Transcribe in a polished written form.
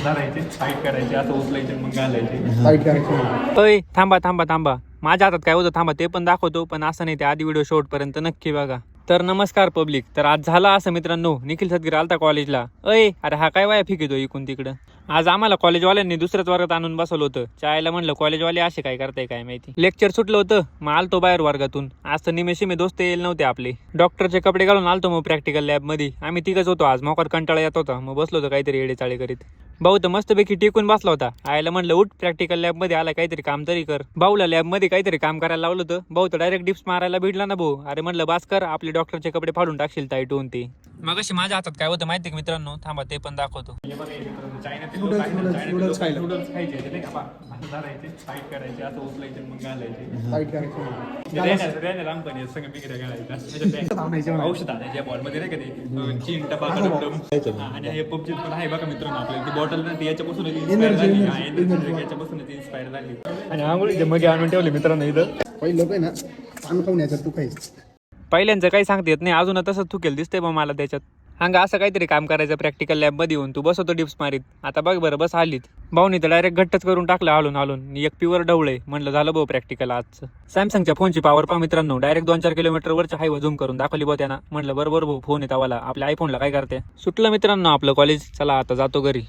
धरायचे साईड करायचे असं उचलायचे मग घालायचे साईड करायची. अय थांबा माझ्या हातात काय होतं थांबा ते पण दाखवतो, पण असं नाही ते आधी व्हिडिओ शेवटपर्यंत नक्की बघा. तर नमस्कार पब्लिक. तर आज झाला असं मित्रांनो, निखिल सदगीर आलता कॉलेजला. अरे हा काय वाया फिकितो इकून तिकडं. आज आम्हाला कॉलेजवाल्यांनी दुसऱ्याच वर्गात आणून बसवलं होतं. चायला म्हणलं कॉलेजवाले असे काय करताय काय माहिती. लेक्चर सुटलं होतं, मग आलतो बाहेर वर्गातून. आज तर निमेशिमे दोस्त येईल नव्हते आपले. डॉक्टरचे कपडे घालून आलतो मग प्रॅक्टिकल लॅब मध्ये. आम्ही तिघच होतो आज. मोकार कंटाळा येत होता, मग बसलो होतो काहीतरी येडे चाळे करीत. भाऊ तर मस्तपैकी टिकून बसला होता. आयला म्हणलं उठ, प्रॅक्टिकल लॅब मध्ये आला काहीतरी काम तरी कर. भाऊला लॅब मध्ये काहीतरी काम करायला लावलं होतं. भाऊ तर डायरेक्ट डिप्स मारायला भिडला ना भाऊ. अरे म्हणलं बास कर, आपले डॉक्टरचे कपडे फाडून टाकशील टाईटून ते. मग अशी माझ्या हातात काय होतं माहिती का मित्रांनो, थांबा ते पण दाखवतो. नूडल्स खायचे ते नाही का असं धरायचे साईड करायचे असं उचलायचे मग घालायचे साईड करायची. लहानपणी सगळं बिगड्या घालायचं औषध आणायचे बॉलमध्ये नाही का ते चीन टपा आणि हे पबजी पण आहे बघा मित्रांनो आपल्याला ती बॉटल ना ती याच्यापासून इन्स्पायर झाली, याच्यापासून ती इन्स्पायर झाली. आणि आंघोळीचे मग आणून ठेवले मित्रांनो इथं. पहिले लोक आहे ना पान खाऊन यायचं, तू खायचं. पहिल्यांचं काही सांगता येत नाही, अजून तसंच थुकेल दिसतंय बा मला त्याच्यात. हांगा असं काहीतरी काम करायचं प्रॅक्टिकल लॅब मध्ये येऊन. तू बसवतो डिप्स मारीत. आता बघ बरं बस आलीत. भाऊनी तर डायरेक्ट घट्टच करून टाकलं हालून. एक प्युअर ढवळे. म्हणलं झालं भाऊ प्रॅक्टिकल आजचं. सॅमसंगच्या फोनची पॉवर पा मित्रांनो, डायरेक्ट 2-4 किलोमीटरवरच्या हायवे झूम करून दाखवली बा त्यांना. म्हणलं बरोबर भाऊ फोन येतावाला आपल्या आयफोनला काय करते. सुटलं मित्रांनो आपलं कॉलेज. चला आता जातो घरी.